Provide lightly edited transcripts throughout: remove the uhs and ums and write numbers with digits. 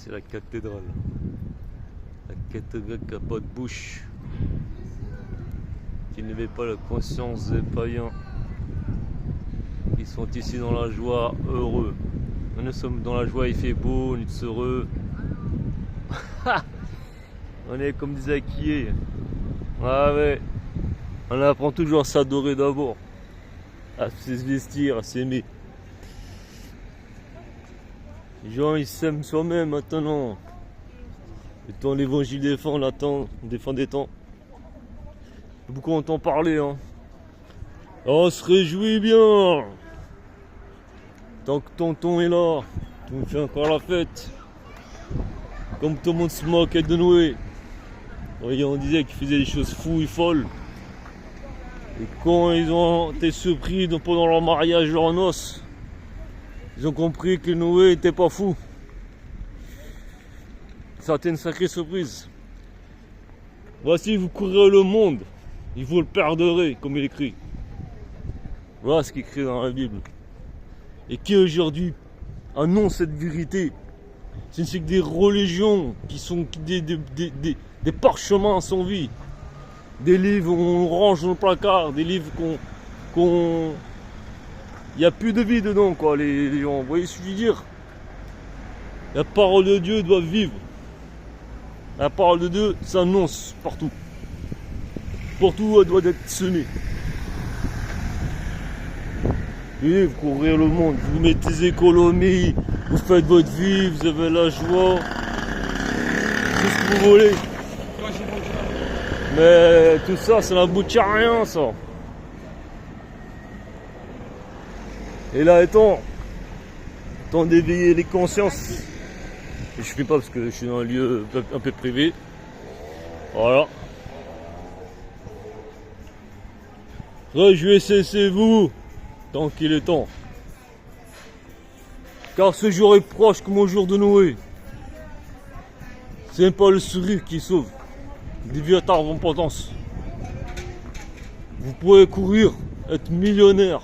c'est la cathédrale. La cathédrale qui n'a pas de bouche, qui n'éveille pas la conscience des païens. Ils sont ici dans la joie, heureux. Nous sommes dans la joie, il fait beau, on est heureux. On est comme des acquillés. Ah ouais. On apprend toujours à s'adorer d'abord, à se vestir, à s'aimer. Les gens ils s'aiment soi-même maintenant. Le temps l'évangile défend, défend des temps. Beaucoup entend parler, hein. On se réjouit bien. Tant que tonton est là, on fait encore la fête. Comme tout le monde se moquait de Noé. Voyez, on disait qu'il faisait des choses fous et folles. Et quand ils ont été surpris pendant leur mariage, leur noces, ils ont compris que Noé était pas fou. Ça a été une sacrée surprise. Voici, vous courrez le monde, et vous le perdrez, comme il écrit. Voilà ce qui est écrit dans la Bible. Et qui aujourd'hui annonce cette vérité. C'est que des religions qui sont des parchemins sans vie. Des livres qu'on range dans le placard, des livres qu'on... Il n'y a plus de vie dedans, quoi, les gens. Vous voyez ce que je veux dire? La parole de Dieu doit vivre. La parole de Dieu s'annonce partout. Partout, elle doit être semée. Et vous courez le monde, vous mettez des économies, vous faites votre vie, vous avez la joie, tout ce que vous voulez. Mais tout ça, ça n'aboutit à rien, ça. Et là, temps d'éveiller les consciences. Et je ne fais pas parce que je suis dans un lieu un peu privé. Voilà. Réjouissez-vous. Tant qu'il est temps. Car ce jour est proche comme au jour de Noé. C'est même pas le sourire qui sauve. Des vieux tards en potence. Vous pouvez courir, être millionnaire,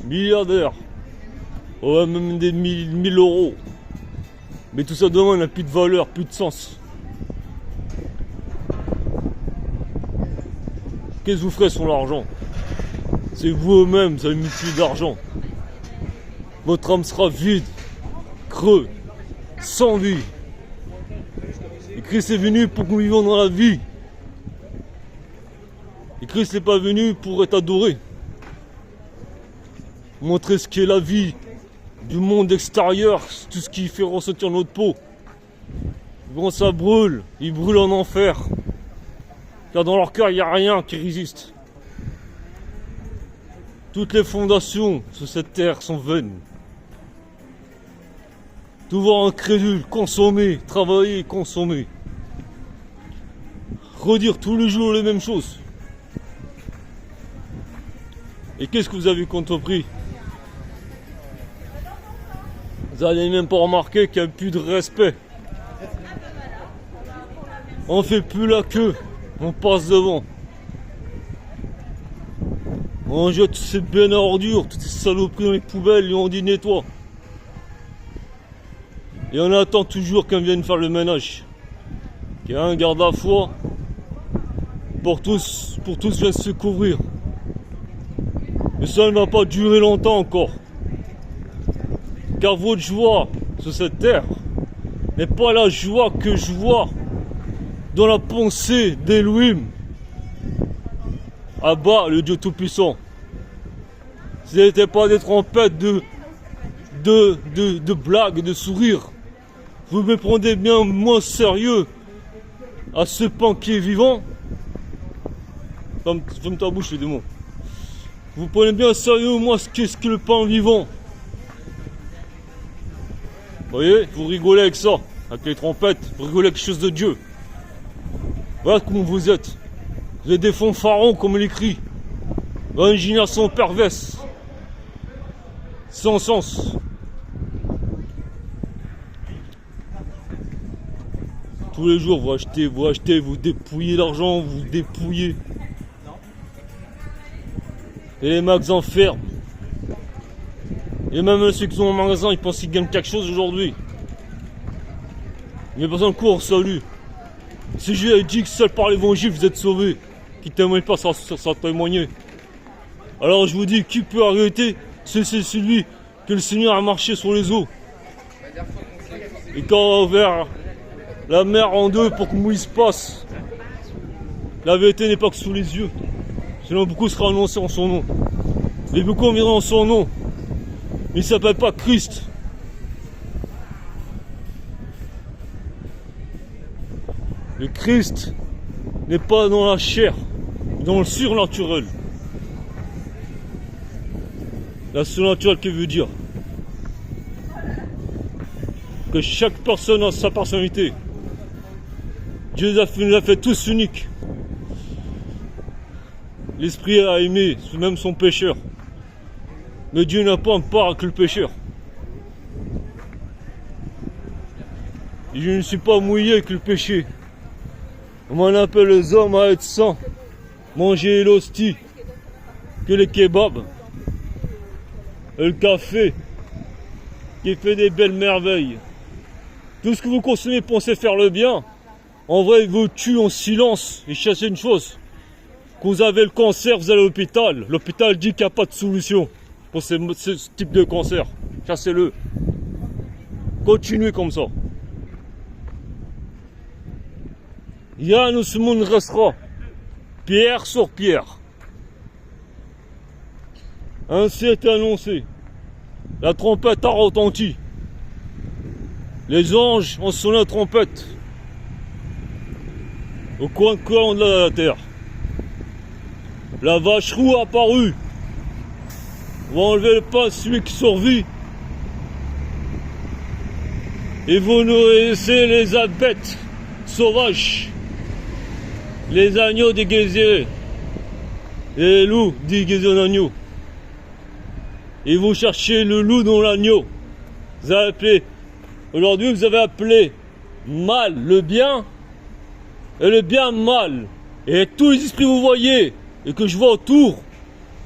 milliardaire, ouais, même des 1000 euros. Mais tout ça demain n'a plus de valeur, plus de sens. Qu'est-ce que vous ferez sur l'argent? C'est vous-même, vous avez mis d'argent. Votre âme sera vide, creux, sans vie. Et Christ est venu pour que nous vivions dans la vie. Et Christ n'est pas venu pour être adoré. Montrer ce qu'est la vie du monde extérieur, tout ce qui fait ressentir notre peau. Quand ça brûle, ils brûlent en enfer. Car dans leur cœur, il n'y a rien qui résiste. Toutes les fondations sur cette terre sont vaines. Tout voir incrédule, consommer, travailler, consommer. Redire tous les jours les mêmes choses. Et qu'est-ce que vous avez entrepris? Vous n'allez même pas remarquer qu'il n'y a plus de respect. On ne fait plus la queue, on passe devant. On jette toutes ces bennes à ordures, toutes ces saloperies dans les poubelles et on dit nettoie. Et on attend toujours qu'on vienne faire le ménage. Qu'il y ait un garde à foi pour tous viennent se couvrir. Mais ça ne va pas durer longtemps encore. Car votre joie sur cette terre n'est pas la joie que je vois dans la pensée d'Elohim. À bas, le Dieu Tout-Puissant. Ce n'était pas des trompettes de blagues, de sourires. Vous me prenez bien moins sérieux à ce pain qui est vivant. Ferme ta bouche, les démons. Vous prenez bien sérieux moi ce qu'est le pain vivant. Vous voyez, vous rigolez avec ça, avec les trompettes, vous rigolez avec quelque chose de Dieu. Voilà comment vous êtes. Vous êtes des fanfarons comme il écrit. Une génération perverse. Sans sens. Tous les jours vous achetez, vous dépouillez l'argent, vous dépouillez. Et les magasins ferment. Et même ceux qui sont au magasin, ils pensent qu'ils gagnent quelque chose aujourd'hui. Mais personne court au salut. Si Jésus a dit que seul par l'évangile vous êtes sauvés, qui ne témoigne pas sans témoigner. Alors je vous dis, qui peut arrêter? C'est celui que le Seigneur a marché sur les eaux. Et quand on a ouvert la mer en deux pour que Moïse passe, la vérité n'est pas que sous les yeux. Sinon beaucoup sera annoncé en son nom. Mais beaucoup viendront en son nom. Mais il ne s'appelle pas Christ. Le Christ n'est pas dans la chair, dans le surnaturel. La surnaturel qui veut dire que chaque personne a sa personnalité. Dieu nous a fait tous uniques. L'Esprit a aimé même son pécheur. Mais Dieu n'a pas en part que le pécheur. Et je ne suis pas mouillé avec le péché. On m'en appelle les hommes à être saints, manger l'hostie, que les kebabs, et le café, qui fait des belles merveilles. Tout ce que vous consommez, pensez faire le bien. En vrai, il vous tue en silence. Et chassez une chose. Quand vous avez le cancer, vous allez à l'hôpital. L'hôpital dit qu'il n'y a pas de solution pour ce type de cancer. Chassez-le. Continuez comme ça. Rien de ce monde restera. Pierre sur pierre. Ainsi est annoncé. La trompette a retenti. Les anges ont sonné la trompette. Au coin de la terre. La vache roue a apparu. On va enlever le pain de celui qui survit. Et vous nourrissez les bêtes sauvages. Les agneaux déguisés. Et les loups déguisés en agneaux. Et vous cherchez le loup dans l'agneau. Vous avez appelé. Aujourd'hui, vous avez appelé mal le bien. Et le bien mal. Et tous les esprits que vous voyez. Et que je vois autour.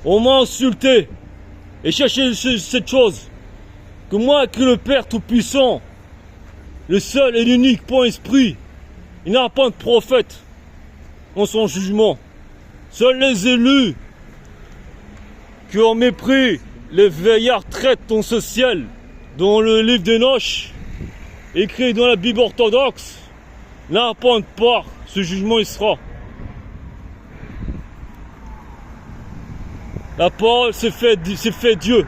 On m'a insulté. Et cherchez cette chose. Que moi, que le Père Tout-Puissant. Le seul et l'unique point esprit. Il n'y a pas de prophète. En son jugement. Seuls les élus qui ont mépris les veillards traitent dans ce ciel, dans le livre d'Enoch, écrit dans la Bible orthodoxe, n'a pas de part, ce jugement il sera. La parole c'est fait Dieu.